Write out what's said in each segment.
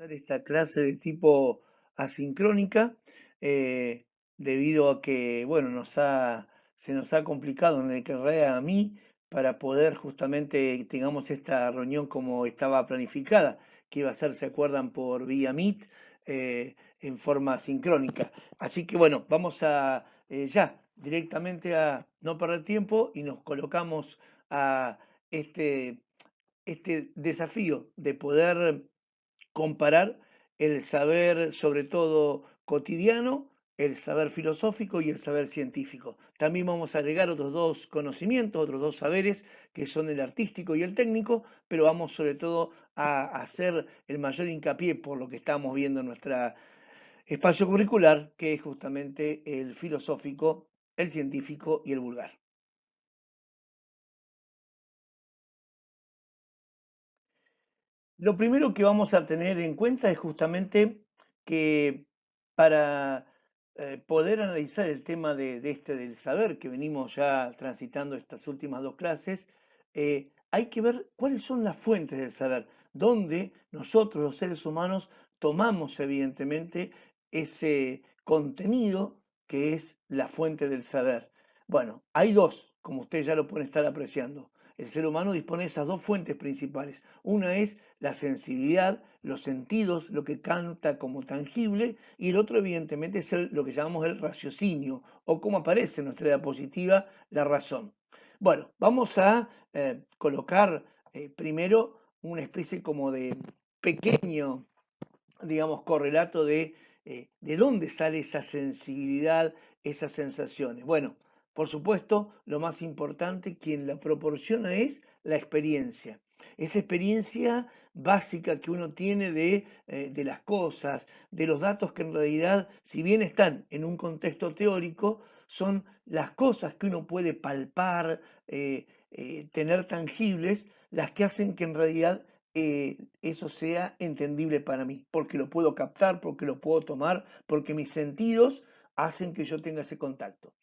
Hacer esta clase de tipo asincrónica eh, debido a que, bueno, se nos ha complicado en el carrera a mí para poder justamente tengamos esta reunión como estaba planificada, que iba a ser, se acuerdan, por vía Meet en forma sincrónica. Así que, bueno, vamos a ya directamente a no perder tiempo y nos colocamos a este, este desafío de poder comparar el saber, sobre todo cotidiano, el saber filosófico y el saber científico. También vamos a agregar otros dos conocimientos, otros dos saberes, que son el artístico y el técnico, pero vamos sobre todo a hacer el mayor hincapié por lo que estamos viendo en nuestro espacio curricular, que es justamente el filosófico, el científico y el vulgar. Lo primero que vamos a tener en cuenta es justamente que para poder analizar el tema del saber que venimos ya transitando estas últimas dos clases, hay que ver cuáles son las fuentes del saber, dónde nosotros los seres humanos tomamos evidentemente ese contenido que es la fuente del saber. Bueno, hay dos, como ustedes ya lo pueden estar apreciando. El ser humano dispone de esas dos fuentes principales. Una es la sensibilidad, los sentidos, lo que canta como tangible, y el otro evidentemente es lo que llamamos el raciocinio, o como aparece en nuestra diapositiva, la razón. Bueno, vamos a colocar primero una especie como de pequeño, digamos, correlato de dónde sale esa sensibilidad, esas sensaciones. Bueno, por supuesto, lo más importante, quien la proporciona es la experiencia. Esa experiencia básica que uno tiene de las cosas, de los datos que en realidad, si bien están en un contexto teórico, son las cosas que uno puede palpar, tener tangibles, las que hacen que en realidad eso sea entendible para mí, porque lo puedo captar, porque lo puedo tomar, porque mis sentidos hacen que yo tenga ese contacto.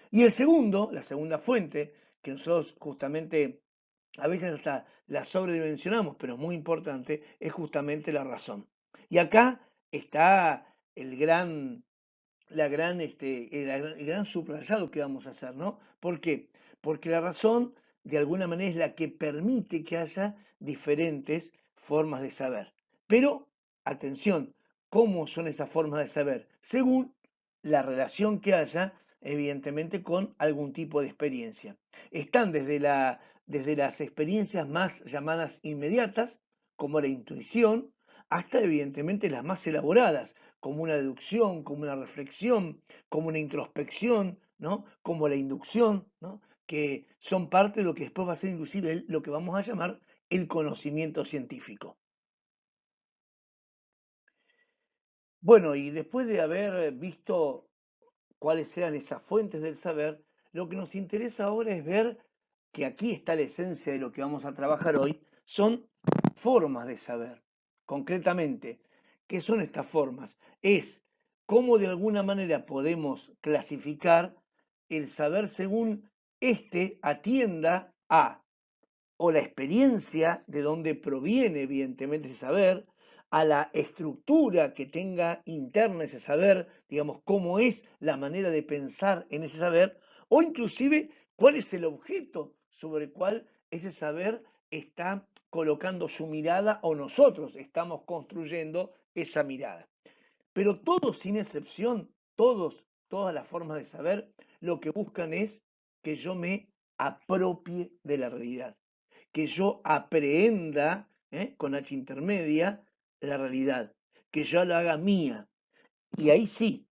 Y el segundo, la segunda fuente, que nosotros justamente a veces hasta la sobredimensionamos, pero es muy importante, es justamente la razón. Y acá está el gran, el gran subrayado que vamos a hacer, ¿no? ¿Por qué? Porque la razón, de alguna manera, es la que permite que haya diferentes formas de saber. Pero, atención, ¿cómo son esas formas de saber? Según la relación que haya, evidentemente, con algún tipo de experiencia. Están desde las experiencias más llamadas inmediatas, como la intuición, hasta evidentemente las más elaboradas, como una deducción, como una reflexión, como una introspección, ¿no? Como la inducción, ¿no? Que son parte de lo que después va a ser inclusive lo que vamos a llamar el conocimiento científico. Bueno, y después de haber visto cuáles eran esas fuentes del saber, lo que nos interesa ahora es ver que aquí está la esencia de lo que vamos a trabajar hoy, son formas de saber. Concretamente, ¿qué son estas formas? Es cómo de alguna manera podemos clasificar el saber según éste atienda a o la experiencia de dónde proviene evidentemente ese saber, a la estructura que tenga interna ese saber, digamos, cómo es la manera de pensar en ese saber, o inclusive cuál es el objeto sobre el cual ese saber está colocando su mirada o nosotros estamos construyendo esa mirada. Pero todos, sin excepción, todas las formas de saber, lo que buscan es que yo me apropie de la realidad, que yo aprehenda, con H intermedia, la realidad, que yo la haga mía. Y ahí sí,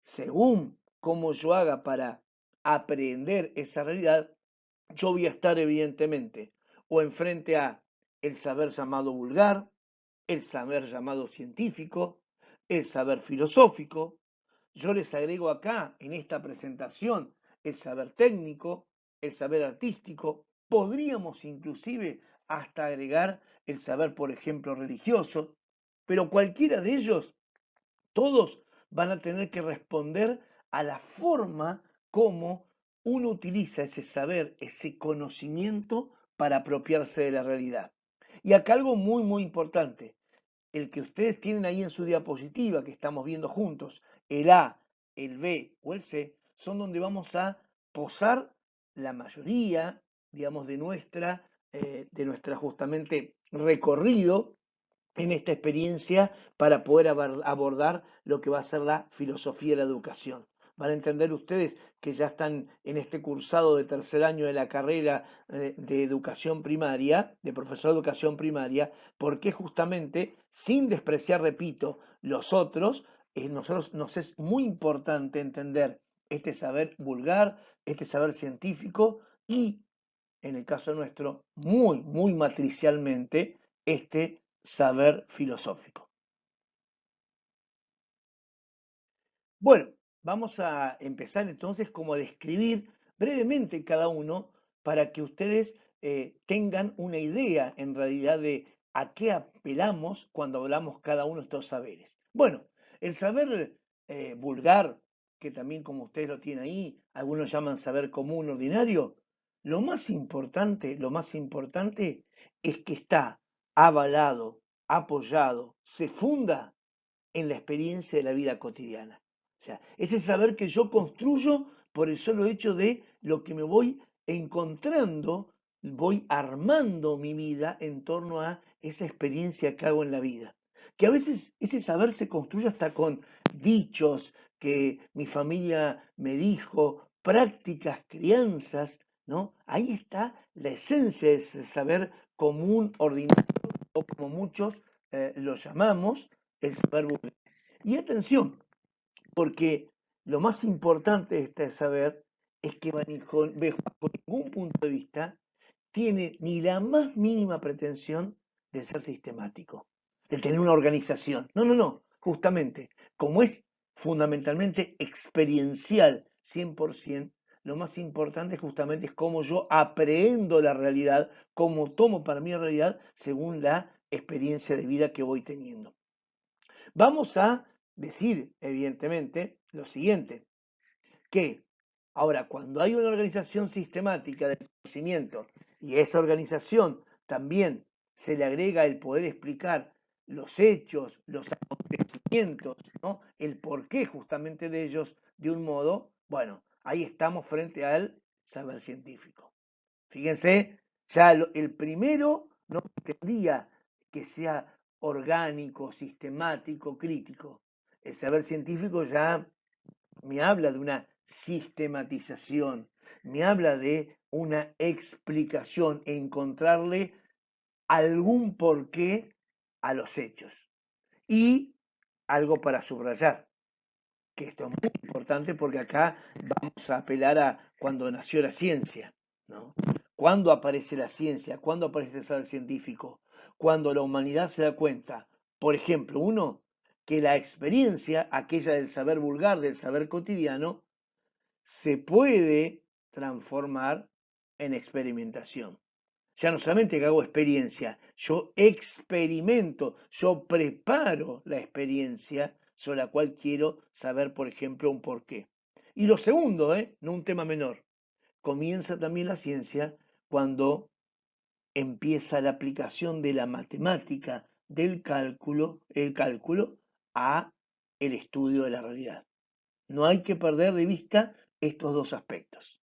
según cómo yo haga para aprehender esa realidad, yo voy a estar evidentemente o enfrente a el saber llamado vulgar, el saber llamado científico, el saber filosófico. Yo les agrego acá, en esta presentación, el saber técnico, el saber artístico. Podríamos inclusive hasta agregar el saber, por ejemplo, religioso, pero cualquiera de ellos, todos van a tener que responder a la forma como uno utiliza ese saber, ese conocimiento para apropiarse de la realidad. Y acá algo muy, muy importante. el que ustedes tienen ahí en su diapositiva, que estamos viendo juntos, el A, el B o el C, son donde vamos a posar la mayoría, digamos, de nuestra justamente recorrido en esta experiencia para poder abordar lo que va a ser la filosofía de la educación. Van a entender ustedes que ya están en este cursado de tercer año de la carrera de educación primaria, de profesor de educación primaria, porque justamente, sin despreciar, repito, los otros, nosotros nos es muy importante entender este saber vulgar, este saber científico y, en el caso nuestro, muy, muy matricialmente, este saber filosófico. Bueno, vamos a empezar entonces como a describir brevemente cada uno para que ustedes tengan una idea en realidad de a qué apelamos cuando hablamos cada uno de estos saberes. Bueno, el saber vulgar, que también como ustedes lo tienen ahí, algunos llaman saber común ordinario, lo más importante es que está avalado, apoyado, se funda en la experiencia de la vida cotidiana. O sea, ese saber que yo construyo por el solo hecho de lo que me voy encontrando, voy armando mi vida en torno a esa experiencia que hago en la vida. Que a veces ese saber se construye hasta con dichos que mi familia me dijo, prácticas, crianzas, ¿no? Ahí está la esencia de ese saber común, ordinario, o como muchos lo llamamos, el saber vulgar. Y atención, porque lo más importante de este saber es que bajo ningún punto de vista tiene ni la más mínima pretensión de ser sistemático, de tener una organización. No, no, no, justamente, como es fundamentalmente experiencial 100%, lo más importante justamente es cómo yo aprehendo la realidad, cómo tomo para mí la realidad según la experiencia de vida que voy teniendo. Vamos a decir, evidentemente, lo siguiente, que ahora, cuando hay una organización sistemática del conocimiento y a esa organización también se le agrega el poder explicar los hechos, los acontecimientos, ¿no? El porqué justamente de ellos de un modo, bueno, ahí estamos frente al saber científico. Fíjense, ya el primero no pretendía que sea orgánico, sistemático, crítico. El saber científico ya me habla de una sistematización, me habla de una explicación, encontrarle algún porqué a los hechos. Y algo para subrayar, que esto es muy importante porque acá vamos a apelar a cuando nació la ciencia, ¿no? ¿Cuándo aparece la ciencia? ¿Cuándo aparece el saber científico? Cuando la humanidad se da cuenta, por ejemplo, uno, que la experiencia, aquella del saber vulgar, del saber cotidiano, se puede transformar en experimentación. Ya no solamente que hago experiencia, yo experimento, yo preparo la experiencia sobre la cual quiero saber, por ejemplo, un porqué. Y lo segundo, no un tema menor, comienza también la ciencia cuando empieza la aplicación de la matemática, del cálculo, el cálculo, a el estudio de la realidad. No hay que perder de vista estos dos aspectos.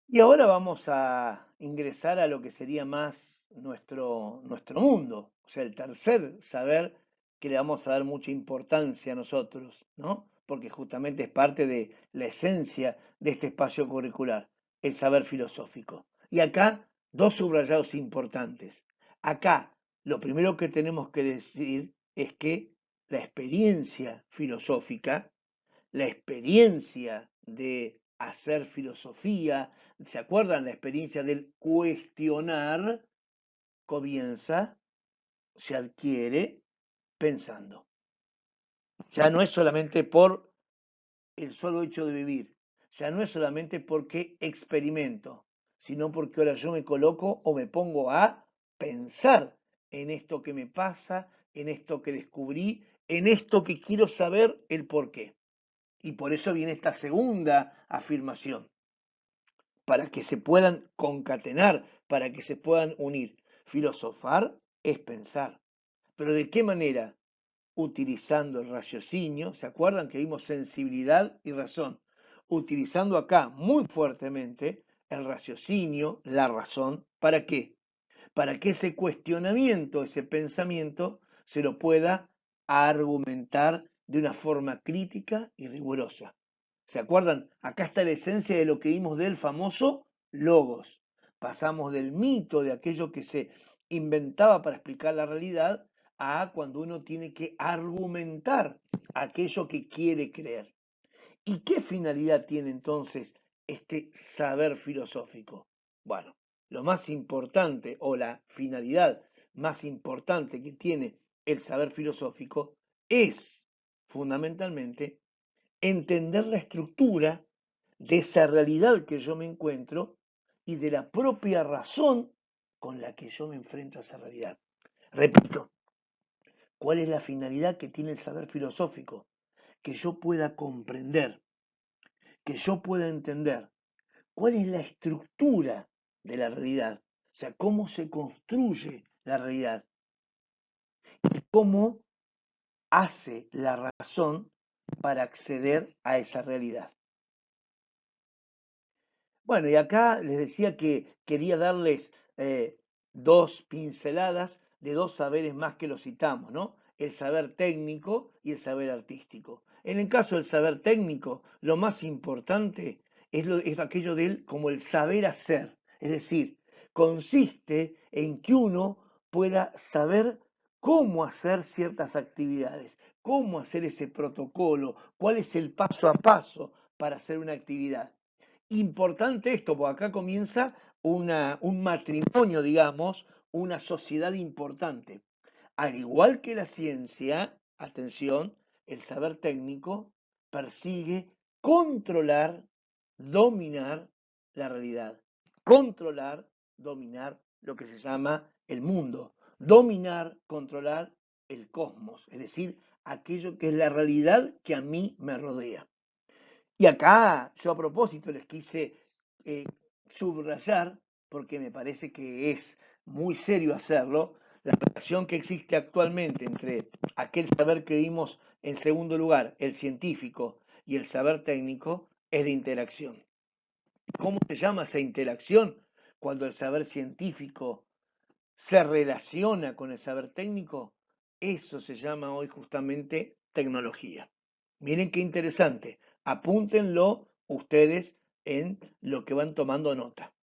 Y ahora vamos a ingresar a lo que sería más nuestro mundo, o sea, el tercer saber que le vamos a dar mucha importancia a nosotros, ¿no? Porque justamente es parte de la esencia de este espacio curricular, el saber filosófico. Y acá, dos subrayados importantes. Acá, lo primero que tenemos que decir es que la experiencia filosófica, la experiencia de hacer filosofía, ¿se acuerdan? La experiencia del cuestionar comienza, se adquiere pensando. Ya no es solamente por el solo hecho de vivir, ya no es solamente porque experimento, sino porque ahora yo me coloco o me pongo a pensar en esto que me pasa, en esto que descubrí, en esto que quiero saber el por qué. Y por eso viene esta segunda afirmación, para que se puedan concatenar, para que se puedan unir. Filosofar es pensar. ¿Pero de qué manera? Utilizando el raciocinio, ¿se acuerdan que vimos sensibilidad y razón? Utilizando acá muy fuertemente el raciocinio, la razón, ¿para qué? Para que ese cuestionamiento, ese pensamiento, se lo pueda argumentar de una forma crítica y rigurosa. ¿Se acuerdan? Acá está la esencia de lo que vimos del famoso logos. Pasamos del mito, de aquello que se inventaba para explicar la realidad, a cuando uno tiene que argumentar aquello que quiere creer. ¿Y qué finalidad tiene entonces este saber filosófico? Bueno, lo más importante o la finalidad más importante que tiene el saber filosófico es fundamentalmente entender la estructura de esa realidad que yo me encuentro y de la propia razón con la que yo me enfrento a esa realidad. Repito, ¿cuál es la finalidad que tiene el saber filosófico? Que yo pueda comprender, que yo pueda entender cuál es la estructura de la realidad, o sea, cómo se construye la realidad, cómo hace la razón para acceder a esa realidad. Bueno, y acá les decía que quería darles dos pinceladas de dos saberes más que los citamos, ¿no? El saber técnico y el saber artístico. En el caso del saber técnico, lo más importante es aquello de él como el saber hacer. Es decir, consiste en que uno pueda saber cómo hacer ciertas actividades, cómo hacer ese protocolo, cuál es el paso a paso para hacer una actividad. Importante esto, porque acá comienza un matrimonio, digamos, una sociedad importante. Al igual que la ciencia, atención, el saber técnico persigue controlar, dominar la realidad, controlar, dominar lo que se llama el mundo, dominar, controlar el cosmos, es decir, aquello que es la realidad que a mí me rodea. Y acá yo a propósito les quise eh, subrayar, porque me parece que es muy serio hacerlo, la relación que existe actualmente entre aquel saber que vimos en segundo lugar, el científico, y el saber técnico, es de interacción. ¿Cómo se llama esa interacción? Cuando el saber científico se relaciona con el saber técnico, eso se llama hoy justamente tecnología. Miren qué interesante. Apúntenlo ustedes en lo que van tomando nota.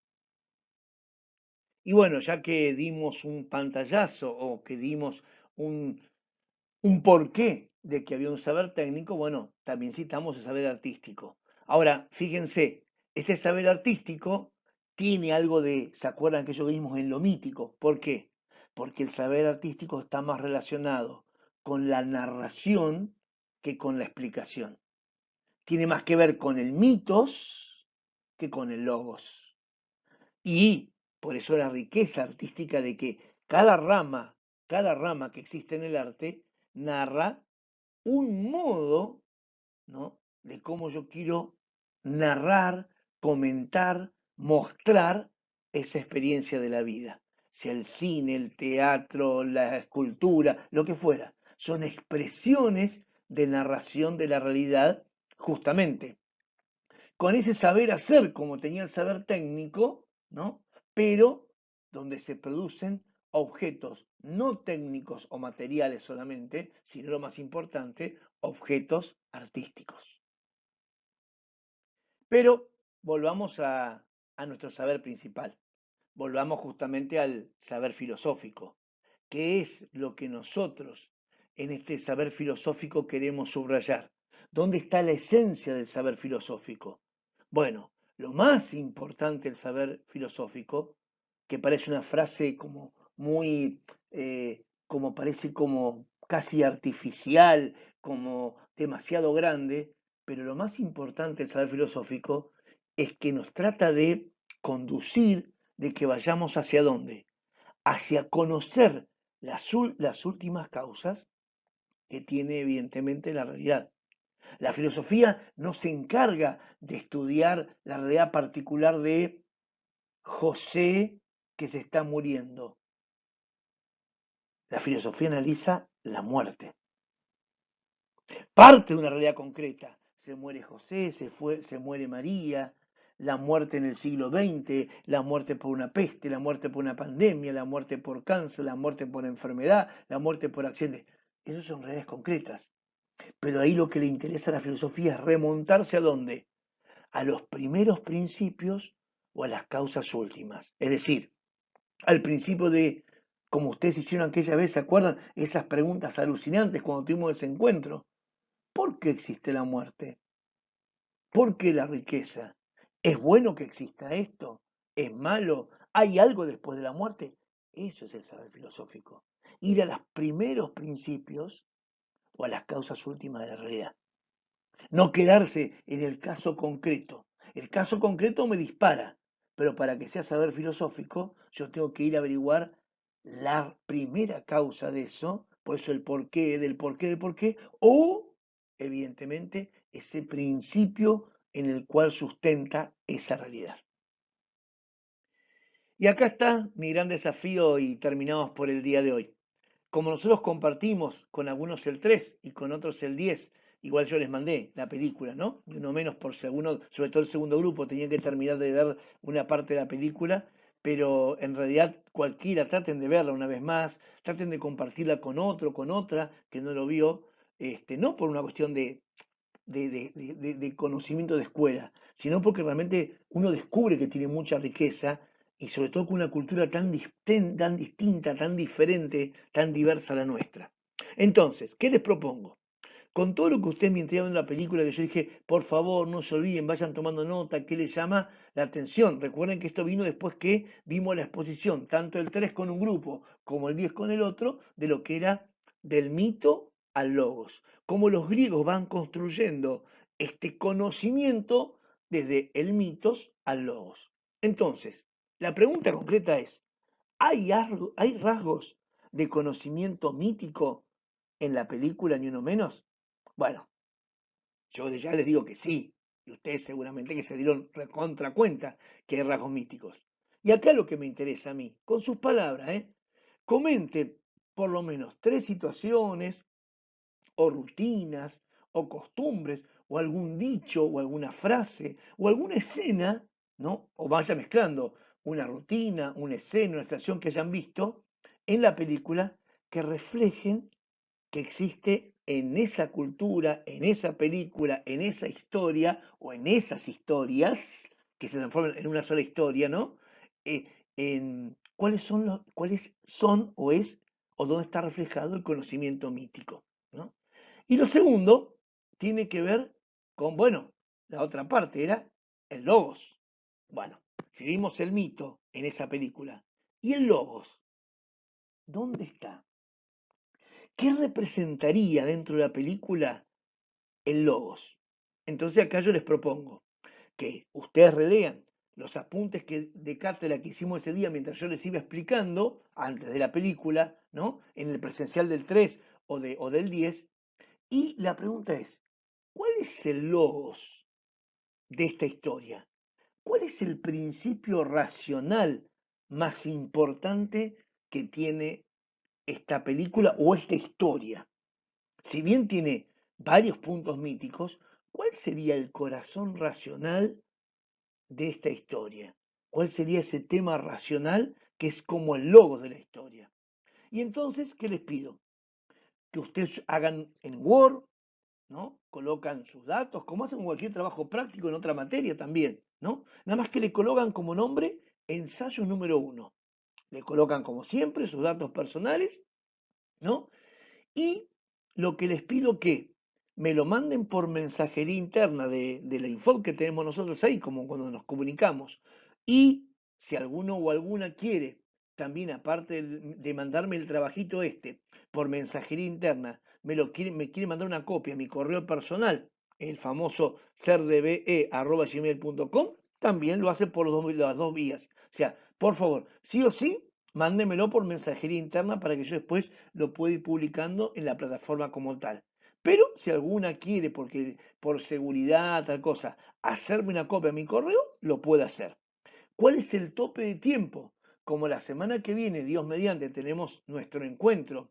Y bueno, ya que dimos un pantallazo o que dimos un, un porqué de que había un saber técnico, bueno, también citamos el saber artístico. Ahora, fíjense, este saber artístico tiene algo de, ¿se acuerdan que yo vimos en lo mítico? ¿Por qué? Porque el saber artístico está más relacionado con la narración que con la explicación. Tiene más que ver con el mitos que con el logos. Y por eso la riqueza artística de que cada rama que existe en el arte, narra un modo, ¿no? De cómo yo quiero narrar, comentar, mostrar esa experiencia de la vida. Sea el cine, el teatro, la escultura, lo que fuera. Son expresiones de narración de la realidad, justamente con ese saber hacer como tenía el saber técnico, ¿no? Pero donde se producen objetos no técnicos o materiales solamente, sino lo más importante, objetos artísticos. Pero volvamos a nuestro saber principal, volvamos justamente al saber filosófico. ¿Qué es lo que nosotros en este saber filosófico queremos subrayar? ¿Dónde está la esencia del saber filosófico? Bueno, lo más importante del saber filosófico, que parece una frase como muy, como parece como casi artificial, como demasiado grande, pero lo más importante del saber filosófico es que nos trata de conducir, de que vayamos hacia dónde, hacia conocer las últimas causas que tiene evidentemente la realidad. La filosofía no se encarga de estudiar la realidad particular de José que se está muriendo. La filosofía analiza la muerte, parte de una realidad concreta. Se muere José, se muere María, la muerte en el siglo XX, la muerte por una peste, la muerte por una pandemia, la muerte por cáncer, la muerte por enfermedad, la muerte por accidente. Esas son realidades concretas. Pero ahí lo que le interesa a la filosofía es remontarse a dónde? A los primeros principios o a las causas últimas. Es decir, al principio de, como ustedes hicieron aquella vez, ¿se acuerdan? Esas preguntas alucinantes cuando tuvimos ese encuentro. ¿Por qué existe la muerte? ¿Por qué la riqueza? ¿Es bueno que exista esto? ¿Es malo? ¿Hay algo después de la muerte? Eso es el saber filosófico. Ir a los primeros principios o a las causas últimas de la realidad. No quedarse en el caso concreto. El caso concreto me dispara, pero para que sea saber filosófico, yo tengo que ir a averiguar la primera causa de eso, por eso el porqué del porqué del porqué, o, evidentemente, ese principio en el cual sustenta esa realidad. Y acá está mi gran desafío y terminamos por el día de hoy. Como nosotros compartimos con algunos el 3 y con otros el 10, igual yo les mandé la película, ¿no? Y uno menos por segundo, sobre todo el segundo grupo, tenía que terminar de ver una parte de la película, pero en realidad cualquiera, traten de verla una vez más, traten de compartirla con otro, con otra que no lo vio, no por una cuestión de conocimiento de escuela, sino porque realmente uno descubre que tiene mucha riqueza y sobre todo con una cultura tan distinta, tan diferente, tan diversa a la nuestra. Entonces, ¿qué les propongo? Con todo lo que ustedes me entregaron en la película, que yo dije, por favor, no se olviden, vayan tomando nota, ¿qué les llama la atención? Recuerden que esto vino después que vimos la exposición, tanto el 3 con un grupo como el 10 con el otro, de lo que era del mito al logos. Cómo los griegos van construyendo este conocimiento desde el mitos al logos. Entonces, la pregunta concreta es, ¿hay rasgos de conocimiento mítico en la película, ni uno menos? Bueno, yo ya les digo que sí, y ustedes seguramente que se dieron contra cuenta que hay rasgos místicos. Y acá lo que me interesa a mí, con sus palabras, comente por lo menos tres situaciones o rutinas o costumbres o algún dicho o alguna frase o alguna escena, ¿no? O vaya mezclando una rutina, una escena, una situación que hayan visto en la película que reflejen que existe en esa cultura, en esa película, en esa historia o en esas historias que se transforman en una sola historia, ¿no? En cuáles son o es o dónde está reflejado el conocimiento mítico, ¿no? Y lo segundo tiene que ver con, bueno, la otra parte era el logos. Bueno, si vimos el mito en esa película, ¿y el logos? ¿Dónde está? ¿Qué representaría dentro de la película el logos? Entonces acá yo les propongo que ustedes relean los apuntes de cátedra que hicimos ese día mientras yo les iba explicando antes de la película, ¿no? En el presencial del 3 o del 10. Y la pregunta es, ¿cuál es el logos de esta historia? ¿Cuál es el principio racional más importante que tiene esta película o esta historia? Si bien tiene varios puntos míticos, ¿cuál sería el corazón racional de esta historia? ¿Cuál sería ese tema racional que es como el logo de la historia? Y entonces, ¿qué les pido? Que ustedes hagan en Word, ¿no? Colocan sus datos, como hacen cualquier trabajo práctico en otra materia también, ¿no? Nada más que le colocan como nombre ensayo número 1. Le colocan como siempre sus datos personales, ¿no? Y lo que les pido que me lo manden por mensajería interna de la info que tenemos nosotros ahí, como cuando nos comunicamos. Y si alguno o alguna quiere, también aparte de mandarme el trabajito por mensajería interna, me quiere mandar una copia a mi correo personal, el famoso cerdbe@gmail.com, también lo hace por las dos vías. O sea, por favor, sí o sí, mándemelo por mensajería interna para que yo después lo pueda ir publicando en la plataforma como tal. Pero si alguna quiere, porque por seguridad, tal cosa, hacerme una copia a mi correo, lo puede hacer. ¿Cuál es el tope de tiempo? como la semana que viene, Dios mediante, tenemos nuestro encuentro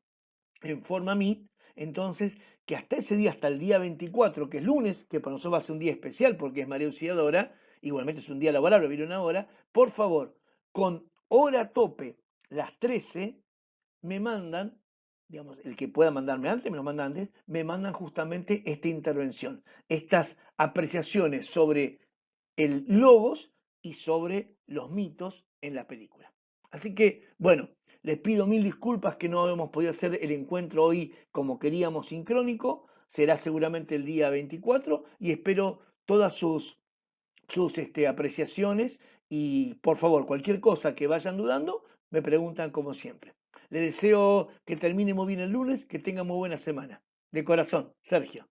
en forma Meet, entonces que hasta ese día, hasta el día 24, que es lunes, que para nosotros va a ser un día especial porque es María Auxiliadora, igualmente es un día laborable, viene una hora, por favor, con hora tope, las 13, me mandan, digamos, el que pueda mandarme antes, me lo manda antes, me mandan justamente esta intervención, estas apreciaciones sobre el logos y sobre los mitos en la película. Así que, bueno, les pido mil disculpas que no hemos podido hacer el encuentro hoy como queríamos sincrónico, será seguramente el día 24 y espero todas sus apreciaciones y por favor, cualquier cosa que vayan dudando, me preguntan como siempre. Les deseo que termine muy bien el lunes, que tengan muy buena semana. De corazón, Sergio.